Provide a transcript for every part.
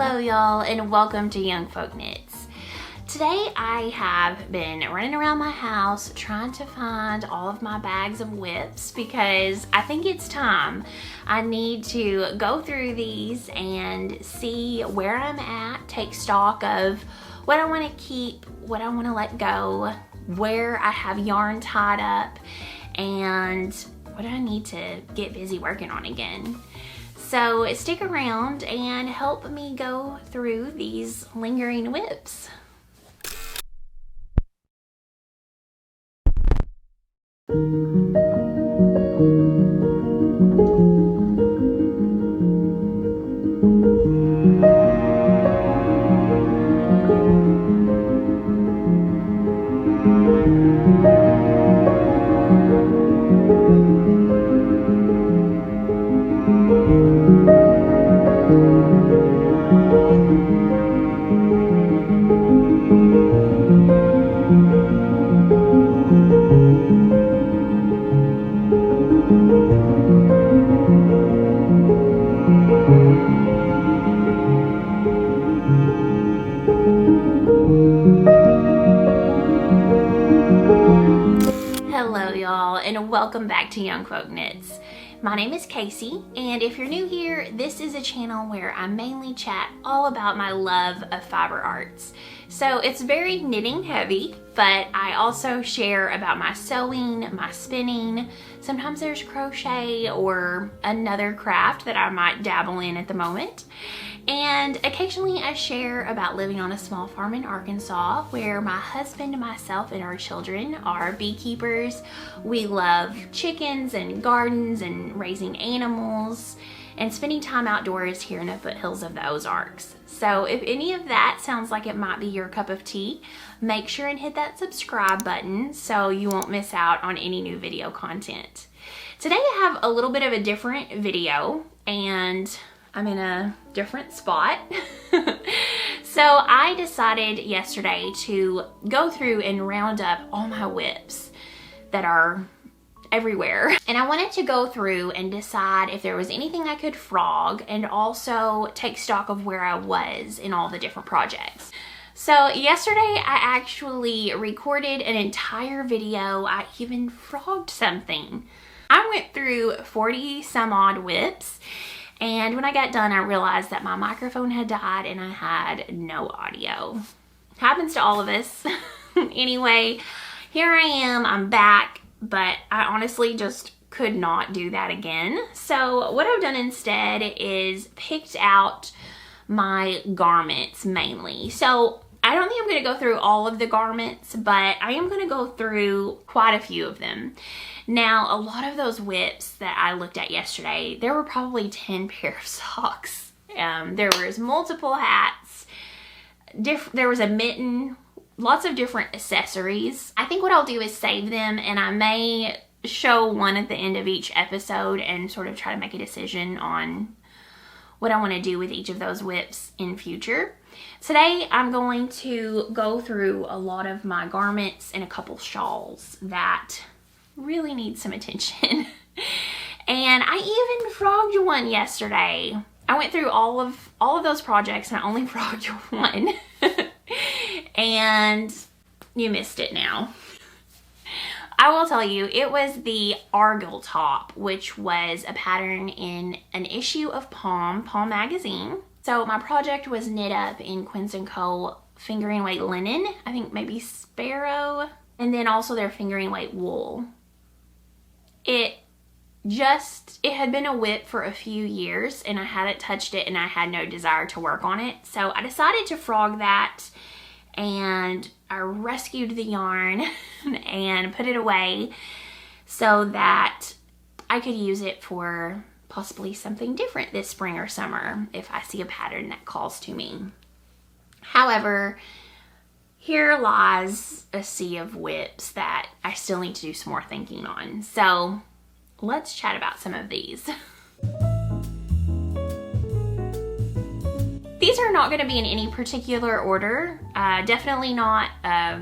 Hello y'all, and welcome to YoungFolk Knits. Today I have been running around my house trying to find all of my bags of whips because I think it's time. I need to go through these and see where I'm at, take stock of what I want to keep, what I want to let go, where I have yarn tied up, and what I need to get busy working on again. So stick around and help me go through these lingering whips. Hello y'all, and welcome back to YoungFolk Knits. My name is Casey, and if you're new here, this is a channel where I mainly chat all about my love of fiber arts. So it's very knitting heavy, but I also share about my sewing, my spinning. Sometimes there's crochet or another craft that I might dabble in at the moment. And occasionally I share about living on a small farm in Arkansas where my husband, myself, and our children are beekeepers. We love chickens and gardens and raising animals and spending time outdoors here in the foothills of the Ozarks. So if any of that sounds like it might be your cup of tea, make sure and hit that subscribe button so you won't miss out on any new video content. Today I have a little bit of a different video and I'm in a different spot. So I decided yesterday to go through and round up all my whips that are everywhere. And I wanted to go through and decide if there was anything I could frog and also take stock of where I was in all the different projects. So yesterday I actually recorded an entire video. I even frogged something. I went through 40 some odd whips. And when I got done, I realized that my microphone had died and I had no audio. Happens to all of us. Anyway, here I am, I'm back, but I honestly just could not do that again. So what I've done instead is picked out my garments mainly. So I don't think I'm gonna go through all of the garments, but I am gonna go through quite a few of them. Now, a lot of those whips that I looked at yesterday, there were probably 10 pair of socks. There was multiple hats, there was a mitten, lots of different accessories. I think what I'll do is save them, and I may show one at the end of each episode and sort of try to make a decision on what I want to do with each of those whips in future. Today, I'm going to go through a lot of my garments and a couple shawls that really need some attention. And I even frogged one yesterday. I went through all of those projects and I only frogged one. And you missed it now. I will tell you, it was the Argyle top, which was a pattern in an issue of Palm magazine. So my project was knit up in Quince & Co. fingering weight linen, I think maybe Sparrow, and then also their fingering weight wool. It had been a whip for a few years and I hadn't touched it and I had no desire to work on it. So I decided to frog that and I rescued the yarn and put it away so that I could use it for possibly something different this spring or summer if I see a pattern that calls to me. However, here lies a sea of whips that I still need to do some more thinking on. So let's chat about some of these. These are not going to be in any particular order. Definitely not a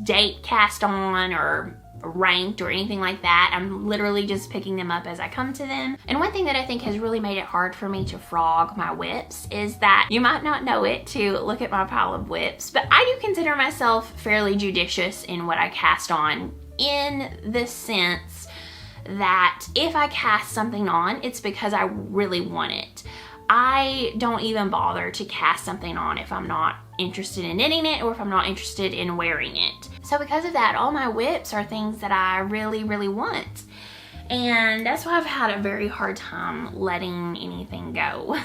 date cast on or ranked or anything like that. I'm literally just picking them up as I come to them. And one thing that I think has really made it hard for me to frog my whips is that you might not know it to look at my pile of whips, but I do consider myself fairly judicious in what I cast on, in the sense that if I cast something on, it's because I really want it. I don't even bother to cast something on if I'm not interested in knitting it or if I'm not interested in wearing it. So because of that, all my whips are things that I really, really want. And that's why I've had a very hard time letting anything go.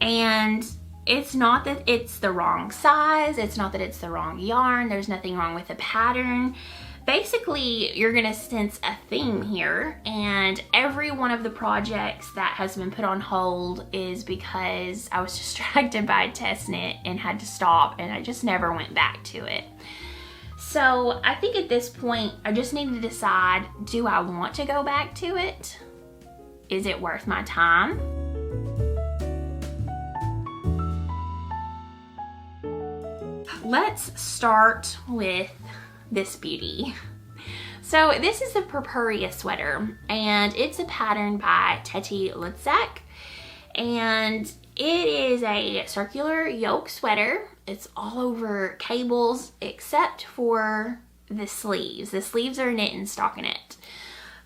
And it's not that it's the wrong size, it's not that it's the wrong yarn, there's nothing wrong with the pattern. Basically, you're gonna sense a theme here, and every one of the projects that has been put on hold is because I was distracted by a test knit and had to stop, and I just never went back to it. So I think at this point, I just need to decide, do I want to go back to it? Is it worth my time? Let's start with this beauty. So this is the Purpurea sweater, and it's a pattern by Teti Lutzak, and it is a circular yoke sweater. It's all over cables except for the sleeves. The sleeves are knit and stockinette.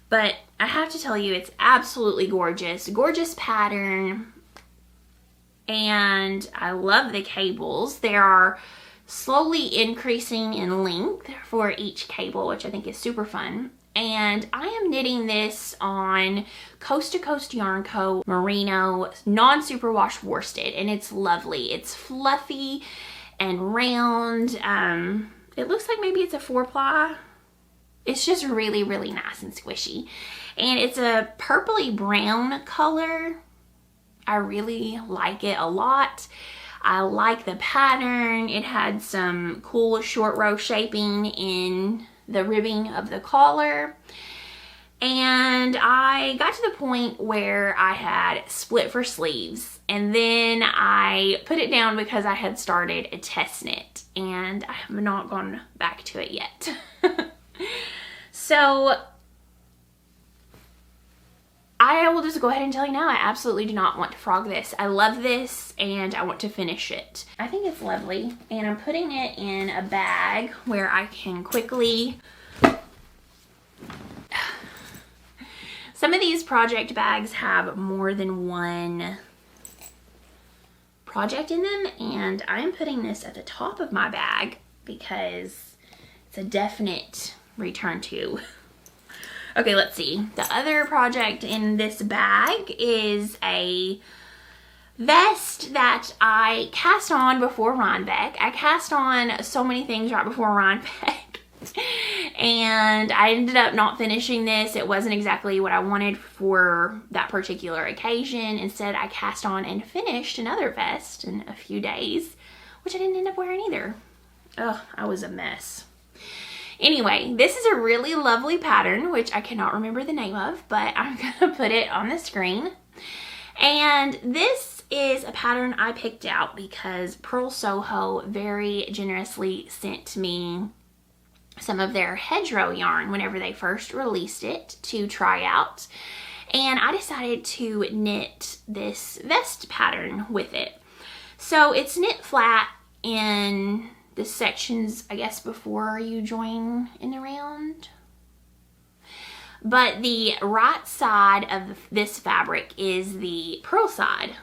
But I have to tell you, it's absolutely gorgeous. Gorgeous pattern, and I love the cables. They are slowly increasing in length for each cable, which I think is super fun. And I am knitting this on Coast to Coast Yarn Co. Merino non-superwash worsted, and it's lovely. It's fluffy and round. It looks like maybe it's a 4-ply. It's just really, really nice and squishy. And it's a purpley brown color. I really like it a lot. I like the pattern. It had some cool short row shaping in the ribbing of the collar. And I got to the point where I had split for sleeves, and then I put it down because I had started a test knit, and I have not gone back to it yet. So I will just go ahead and tell you now, I absolutely do not want to frog this. I love this and I want to finish it. I think it's lovely, and I'm putting it in a bag where I can quickly... Some of these project bags have more than one project in them, and I'm putting this at the top of my bag because it's a definite return to. Okay, let's see. The other project in this bag is a vest that I cast on before Rhinebeck. I cast on so many things right before Rhinebeck, and I ended up not finishing this. It wasn't exactly what I wanted for that particular occasion. Instead, I cast on and finished another vest in a few days, which I didn't end up wearing either. Ugh, I was a mess. Anyway, this is a really lovely pattern, which I cannot remember the name of, but I'm gonna put it on the screen. And this is a pattern I picked out because Pearl Soho very generously sent me some of their hedgerow yarn whenever they first released it to try out. And I decided to knit this vest pattern with it. So it's knit flat in the sections, I guess, before you join in the round. But the right side of this fabric is the purl side,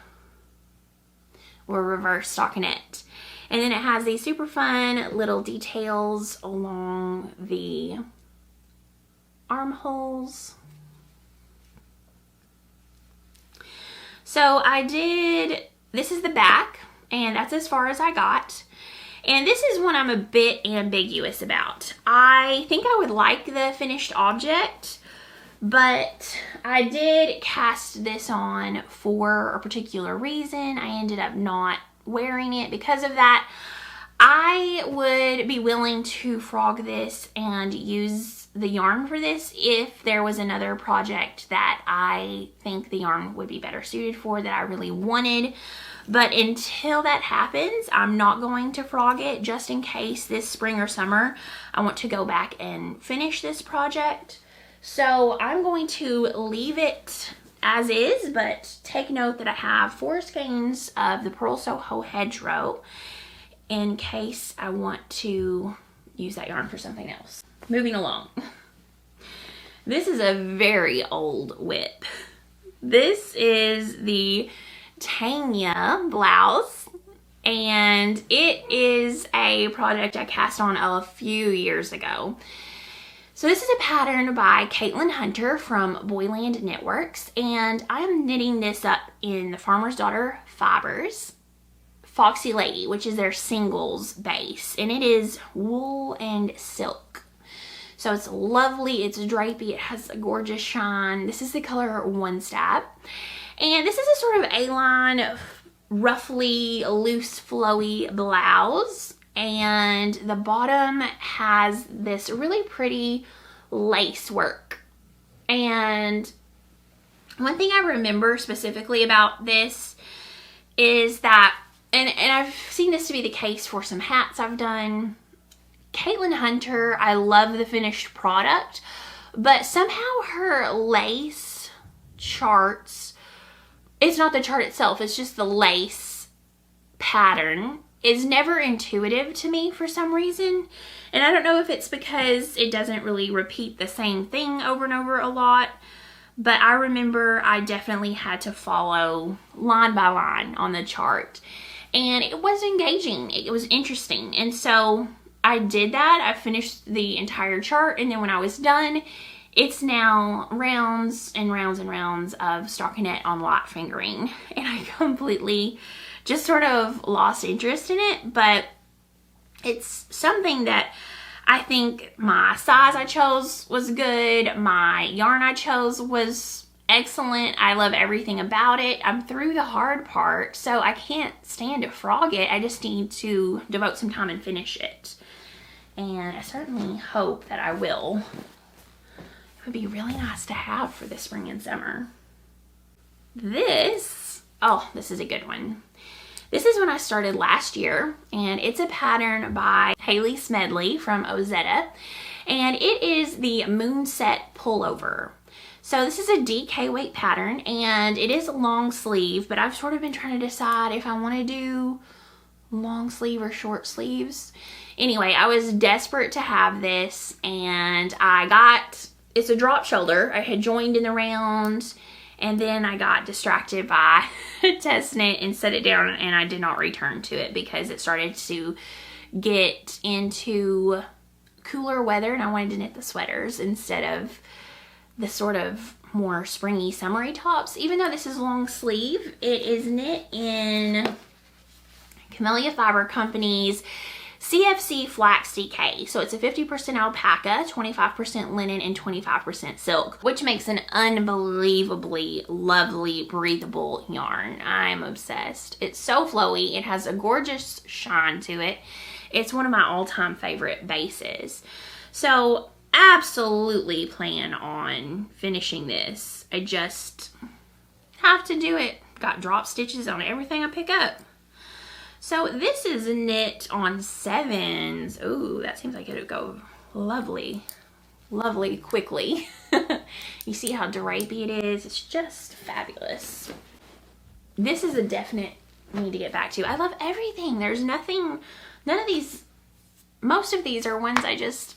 or reverse stockinette. And then it has these super fun little details along the armholes. So this is the back, and that's as far as I got. And this is one I'm a bit ambiguous about. I think I would like the finished object, but I did cast this on for a particular reason. I ended up not wearing it because of that. I would be willing to frog this and use the yarn for this if there was another project that I think the yarn would be better suited for, that I really wanted. But until that happens, I'm not going to frog it, just in case this spring or summer I want to go back and finish this project. So I'm going to leave it as is, but take note that I have 4 skeins of the Purl Soho Hedgerow in case I want to use that yarn for something else. Moving along. This is a very old WIP. This is the Tanya blouse, and it is a project I cast on a few years ago. So this is a pattern by Caitlin Hunter from Boyland Knitworks, and I'm knitting this up in the Farmer's Daughter Fibers Foxy Lady, which is their singles base, and it is wool and silk. So it's lovely, it's drapey, it has a gorgeous shine. This is the color One Step, and this is a sort of A-line, roughly loose, flowy blouse, and the bottom has this really pretty lace work. And one thing I remember specifically about this is that, and I've seen this to be the case for some hats I've done, Caitlin Hunter, I love the finished product, but somehow her lace charts, it's not the chart itself, it's just the lace pattern, is never intuitive to me for some reason. And I don't know if it's because it doesn't really repeat the same thing over and over a lot, but I remember I definitely had to follow line by line on the chart, and it was engaging, it was interesting, and so I did that. I finished the entire chart, and then when I was done, it's now rounds and rounds and rounds of stockinette on light fingering, and I completely just sort of lost interest in it. But it's something that I think my size I chose was good, my yarn I chose was excellent, I love everything about it. I'm through the hard part, so I can't stand to frog it. I just need to devote some time and finish it, and I certainly hope that I will. It would be really nice to have for the spring and summer. This is a good one. This is when I started last year, and it's a pattern by Haley Smedley from Ozetta, and it is the Moonset Pullover. So this is a DK weight pattern, and it is a long sleeve, but I've sort of been trying to decide if I want to do long sleeve or short sleeves. Anyway, I was desperate to have this, and it's a drop shoulder. I had joined in the round, and then I got distracted by a test knit and set it down, and I did not return to it because it started to get into cooler weather, and I wanted to knit the sweaters instead of the sort of more springy, summery tops. Even though this is long sleeve, it is knit in Camellia Fiber Company's CFC Flax DK. So it's a 50% alpaca, 25% linen, and 25% silk, which makes an unbelievably lovely, breathable yarn. I'm obsessed. It's so flowy. It has a gorgeous shine to it. It's one of my all-time favorite bases. So absolutely plan on finishing this. I just have to do it. Got drop stitches on everything I pick up. So this is knit on 7s. Ooh, that seems like it would go lovely, lovely quickly. You see how drapey it is? It's just fabulous. This is a definite need to get back to. I love everything. There's nothing, none of these, most of these are ones I just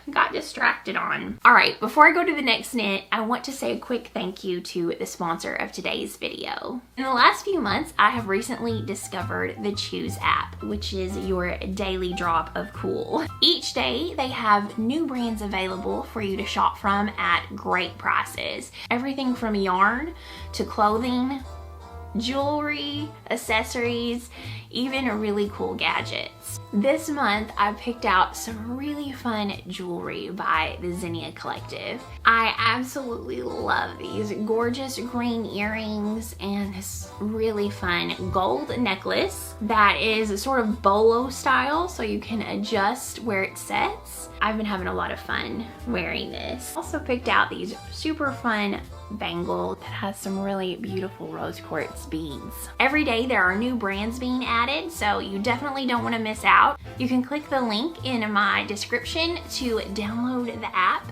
got distracted on. All right, before I go to the next knit, I want to say a quick thank you to the sponsor of today's video. In the last few months, I have recently discovered the Choose app, which is your daily drop of cool. Each day, they have new brands available for you to shop from at great prices. Everything from yarn to clothing, jewelry, accessories, even really cool gadgets. This month I picked out some really fun jewelry by the Zinnia Collective. I absolutely love these gorgeous green earrings and this really fun gold necklace that is sort of bolo style, so you can adjust where it sets. I've been having a lot of fun wearing this. Also picked out these super fun bangle that has some really beautiful rose quartz beads. Every day there are new brands being added, so you definitely don't want to miss out. You can click the link in my description to download the app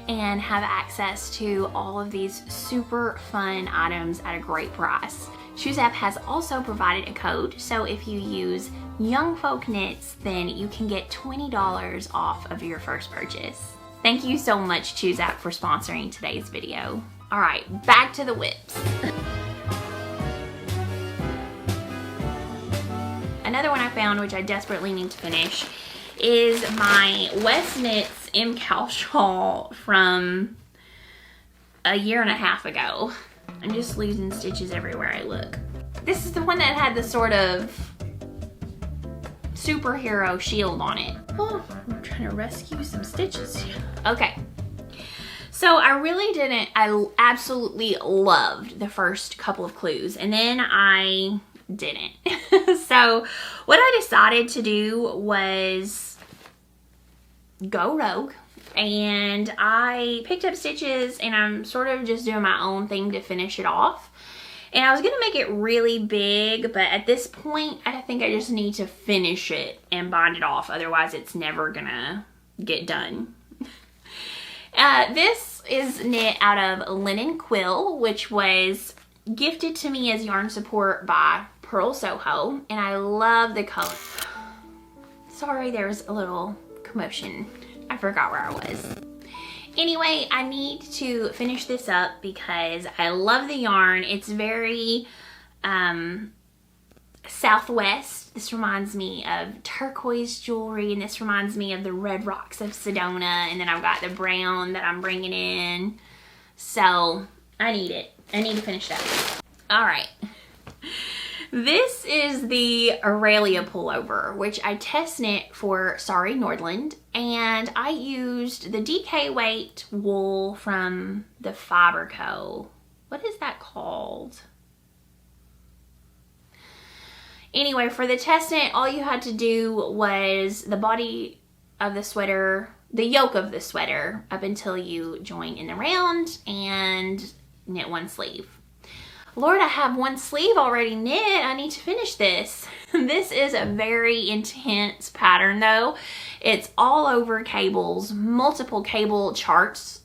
and have access to all of these super fun items at a great price. Shoes App has also provided a code, so if you use YoungFolkKnits, then you can get $20 off of your first purchase. Thank you so much, Choose App, for sponsoring today's video. All right, back to the whips. Another one I found, which I desperately need to finish, is my West Knits MCal shawl from a year and a half ago. I'm just losing stitches everywhere I look. This is the one that had the sort of superhero shield on it. Oh, I'm trying to rescue some stitches here. Okay. So I absolutely loved the first couple of clues, and then I didn't. So what I decided to do was go rogue, and I picked up stitches and I'm sort of just doing my own thing to finish it off. And I was gonna make it really big, but at this point I think I just need to finish it and bind it off, otherwise it's never gonna get done. This is knit out of linen quill, which was gifted to me as yarn support by Pearl Soho, and I love the color. Sorry, there was a little commotion. I forgot where I was. Anyway, I need to finish this up because I love the yarn. It's very Southwest. This reminds me of turquoise jewelry, and this reminds me of the red rocks of Sedona, and then I've got the brown that I'm bringing in. So I need it. I need to finish that. All right. This is the Aurelia pullover, which I test knit for Sorry Nordland, and I used the DK weight wool from the Fiber Co. What is that called? Anyway, for the test knit, all you had to do was the body of the sweater, the yoke of the sweater, up until you join in the round and knit one sleeve. Lord, I have one sleeve already knit. I need to finish this. This is a very intense pattern though. It's all over cables, multiple cable charts,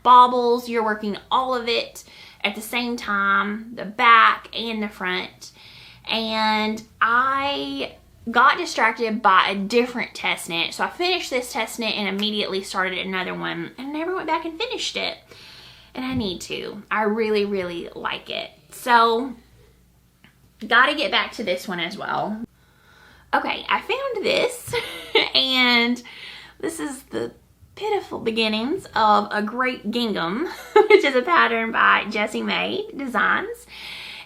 bobbles. You're working all of it at the same time, the back and the front. And I got distracted by a different test knit. So I finished this test knit and immediately started another one and never went back and finished it. And I need to. I really, really like it. So, gotta get back to this one as well. Okay, I found this, and this is the pitiful beginnings of a great gingham, which is a pattern by Jessie May Designs.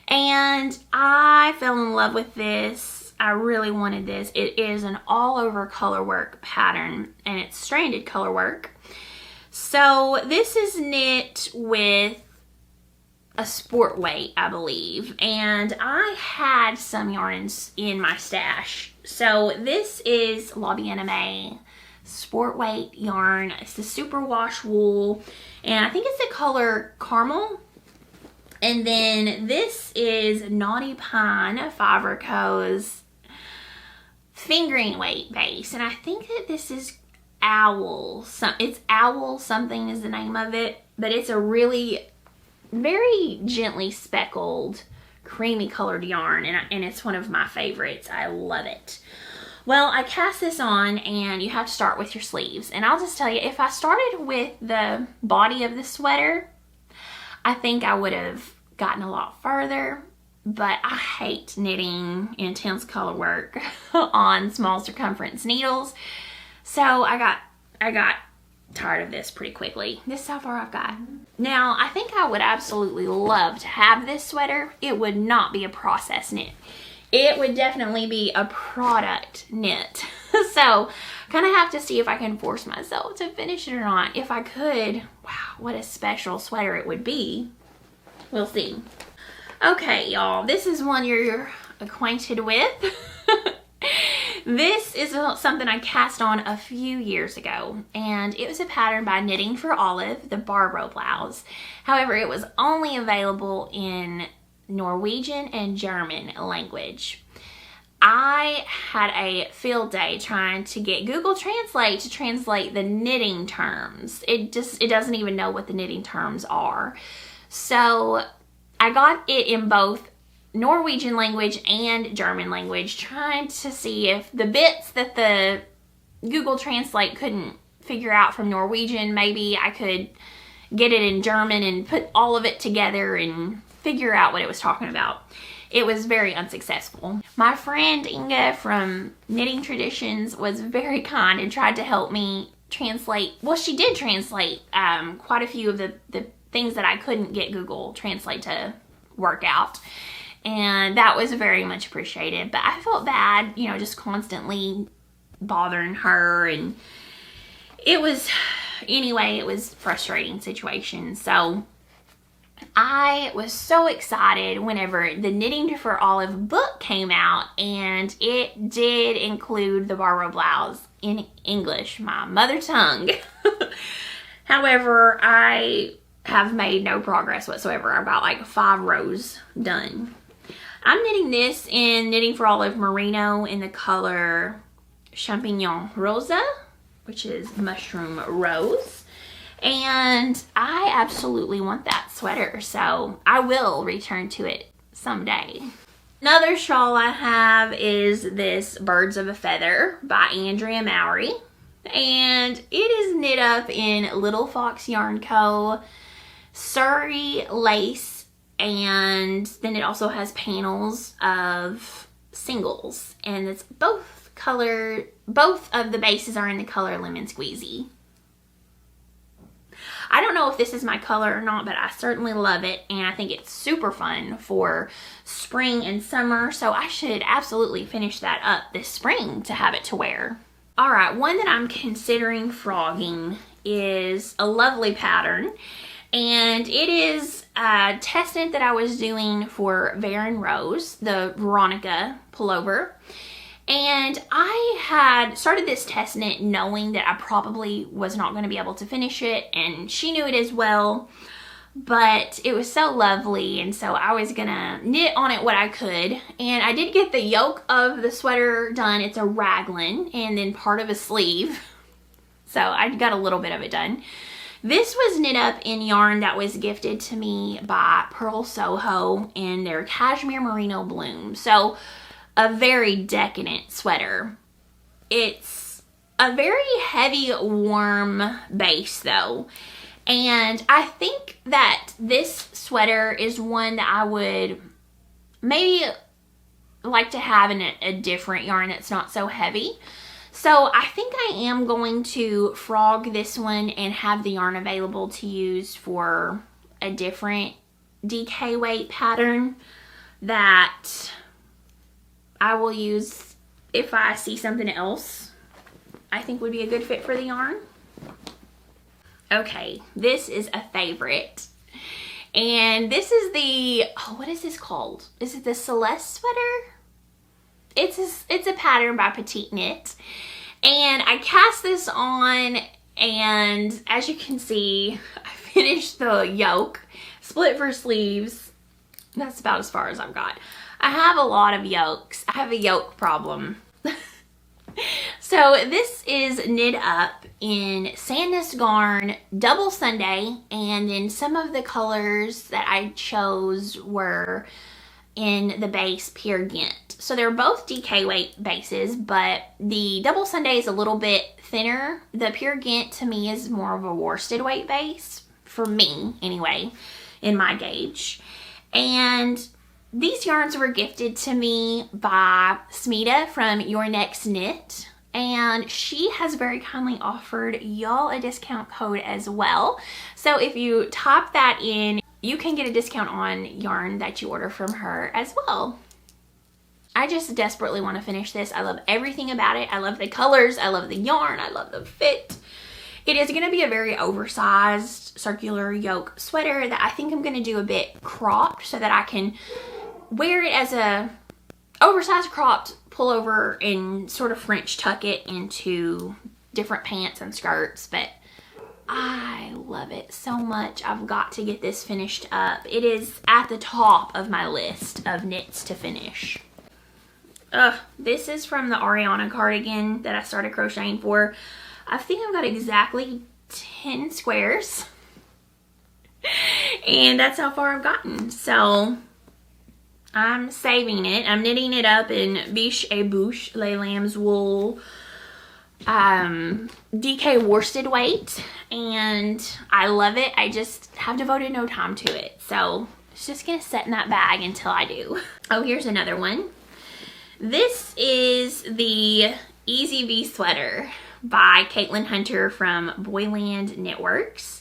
And I fell in love with this. I really wanted this. It is an all over color work pattern, and it's stranded color work. So this is knit with a sport weight, I believe, and I had some yarns in my stash. So this is La Bien-Aimée sport weight yarn. It's the superwash wool, and I think it's the color caramel. And then this is Naughty Pine Fiber Co.'s fingering weight base, and I think that this is Owl. It's Owl something is the name of it, but it's a really very gently speckled, creamy colored yarn, and it's one of my favorites. I love it. Well, I cast this on, and you have to start with your sleeves. And I'll just tell you, if I started with the body of the sweater, I think I would have gotten a lot further, but I hate knitting intense color work on small circumference needles. So I got tired of this pretty quickly. This is how far I've got. Now, I think I would absolutely love to have this sweater. It would not be a process knit. It would definitely be a product knit. So, kind of have to see if I can force myself to finish it or not. If I could, wow, what a special sweater it would be. We'll see. Okay, y'all, this is one you're acquainted with. This is something I cast on a few years ago, and it was a pattern by Knitting for Olive, the Barbaro blouse. However, it was only available in Norwegian and German language. I had a field day trying to get Google Translate to translate the knitting terms. It doesn't even know what the knitting terms are. So I got it in both Norwegian language and German language, trying to see if the bits that the Google Translate couldn't figure out from Norwegian, maybe I could get it in German and put all of it together and figure out what it was talking about. It was very unsuccessful. My friend Inga from Knitting Traditions was very kind and tried to help me translate. Well, she did translate quite a few of the things that I couldn't get Google Translate to work out. And that was very much appreciated. But I felt bad, you know, just constantly bothering her. And it was, anyway, it was a frustrating situation. So I was so excited whenever the Knitting for Olive book came out, and it did include the Barbaro blouse in English, my mother tongue. However, I have made no progress whatsoever. I've got like 5 rows done. I'm knitting this in Knitting for Olive Merino in the color Champignon Rosa, which is mushroom rose. And I absolutely want that sweater, so I will return to it someday. Another shawl I have is this Birds of a Feather by Andrea Mowry. And it is knit up in Little Fox Yarn Co. Surrey lace, and then it also has panels of singles, and it's both of the bases are in the color Lemon Squeezy. I don't know if this is my color or not, but I certainly love it, and I think it's super fun for spring and summer, so I should absolutely finish that up this spring to have it to wear. Alright, one that I'm considering frogging is a lovely pattern, and it is a test knit that I was doing for Veron Rose, the Veronica pullover. And I had started this test knit knowing that I probably was not going to be able to finish it, and she knew it as well. But it was so lovely, and so I was gonna knit on it what I could. And I did get the yoke of the sweater done. It's a raglan and then part of a sleeve. So I got a little bit of it done. This was knit up in yarn that was gifted to me by Pearl Soho in their Cashmere Merino Bloom. So a very decadent sweater. It's a very heavy, warm base though. And I think that this sweater is one that I would maybe like to have in a different yarn that's not so heavy. So I think I am going to frog this one and have the yarn available to use for a different DK weight pattern that I will use if I see something else I think would be a good fit for the yarn. Okay, this is a favorite. And this is the, oh, what is this called? Is it the Celeste sweater? It's a pattern by Petite Knit. And I cast this on, and as you can see, I finished the yoke, split for sleeves. That's about as far as I've got. I have a lot of yokes. I have a yoke problem. So this is knit up in Sandnes Garn Double Sunday, and then some of the colors that I chose were in the base Peer Gynt. So they're both DK weight bases, but the Double Sunday is a little bit thinner. The Peer Gynt to me is more of a worsted weight base, for me anyway, in my gauge. And these yarns were gifted to me by Smita from Your Next Knit. and she has very kindly offered y'all a discount code as well. So if you type that in, you can get a discount on yarn that you order from her as well. I just desperately want to finish this. I love everything about it. I love the colors. I love the yarn. I love the fit. It is going to be a very oversized circular yoke sweater that I think I'm going to do a bit cropped so that I can wear it as a oversized cropped pullover and sort of French tuck it into different pants and skirts. But I love it so much. I've got to get this finished up. It is at the top of my list of knits to finish. This is from the Ariana cardigan that I started crocheting for. I think I've got exactly 10 squares. And that's how far I've gotten. So I'm saving it. I'm knitting it up in Biche et Bouche Les Lambs wool DK worsted weight. And I love it. I just have devoted no time to it. So it's just going to sit in that bag until I do. Oh, here's another one. This is the Easy V sweater by Caitlin Hunter from Boyland Knitworks.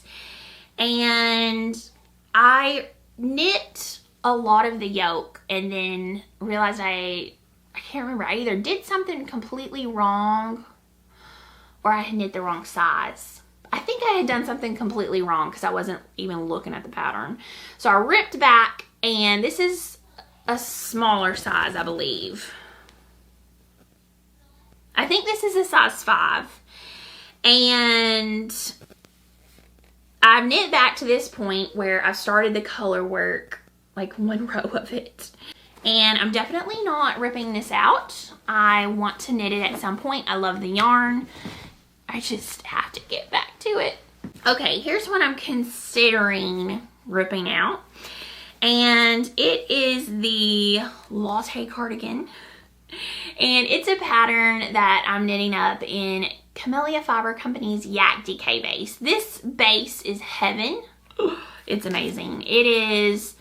And I knit a lot of the yoke and then realized I can't remember. I either did something completely wrong or I had knit the wrong size. I think I had done something completely wrong because I wasn't even looking at the pattern. So I ripped back, and this is a smaller size, I believe. I think this is a size 5. And I've knit back to this point where I've started the color work, like one row of it. And I'm definitely not ripping this out. I want to knit it at some point. I love the yarn. I just have to get back to it. Okay, here's what I'm considering ripping out. And it is the Latte cardigan. And it's a pattern that I'm knitting up in Camellia Fiber Company's Yak DK base. This base is heaven. It's amazing. It is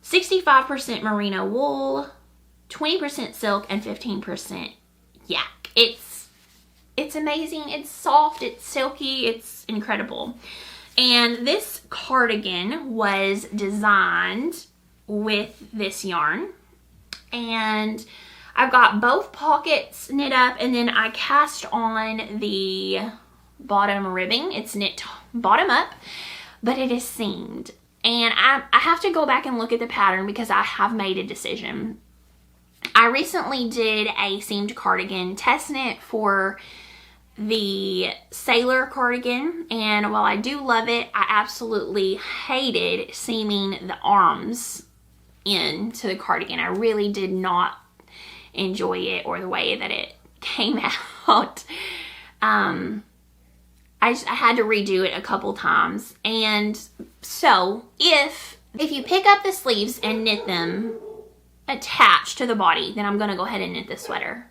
65% merino wool, 20% silk, and 15% yak. It's amazing. It's soft, it's silky, it's incredible. And this cardigan was designed with this yarn. And I've got both pockets knit up, and then I cast on the bottom ribbing. It's knit bottom up, but it is seamed. And I have to go back and look at the pattern because I have made a decision. I recently did a seamed cardigan test knit for the Sailor cardigan, and while I do love it, I absolutely hated seaming the arms into the cardigan. I really did not enjoy it or the way that it came out. I had to redo it a couple times. And so if you pick up the sleeves and knit them attached to the body, then I'm going to go ahead and knit the sweater.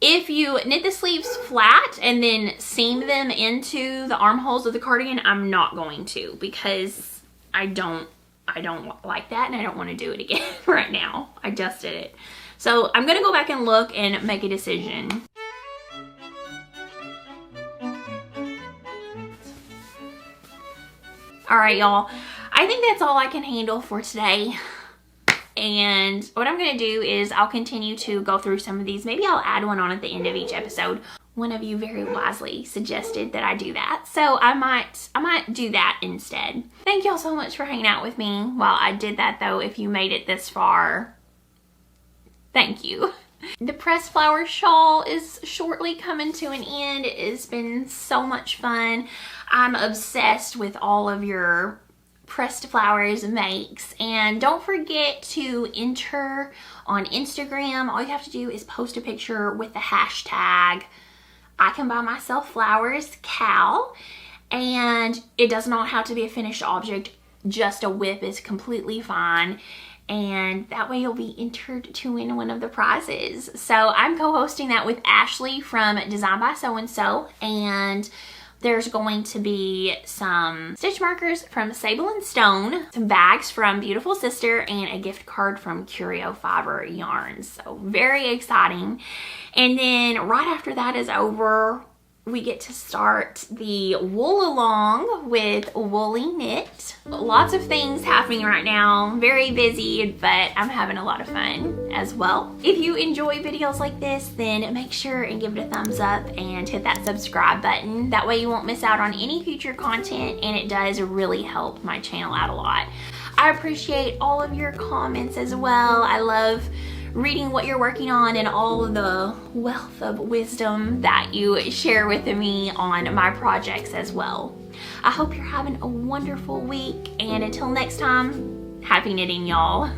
If you knit the sleeves flat and then seam them into the armholes of the cardigan, I'm not going to, because I don't like that, and I don't want to do it again right now. I just did it. So I'm going to go back and look and make a decision. All right, y'all. I think that's all I can handle for today. And what I'm going to do is I'll continue to go through some of these. Maybe I'll add one on at the end of each episode. One of you very wisely suggested that I do that. So I might do that instead. Thank y'all so much for hanging out with me while I did that, though. If you made it this far, thank you. The pressed flower shawl is shortly coming to an end. It has been so much fun. I'm obsessed with all of your pressed flowers makes, and don't forget to enter on Instagram. All you have to do is post a picture with the hashtag I can buy myself flowers Cal, and it does not have to be a finished object. Just a whip is completely fine, and that way you'll be entered to win one of the prizes. So I'm co-hosting that with Ashley from Design by So and So, and There's going to be some stitch markers from Sable and Stone, some bags from Beautiful Sister, and a gift card from Curio Fiber Yarns. So very exciting. And then right after that is over, we get to start the wool along with Woolly Knit. Lots of things happening right now. Very busy, but I'm having a lot of fun as well. If you enjoy videos like this, then make sure and give it a thumbs up and hit that subscribe button. That way you won't miss out on any future content, and it does really help my channel out a lot. I appreciate all of your comments as well. I love reading what you're working on and all of the wealth of wisdom that you share with me on my projects as well. I hope you're having a wonderful week, and until next time, happy knitting, y'all.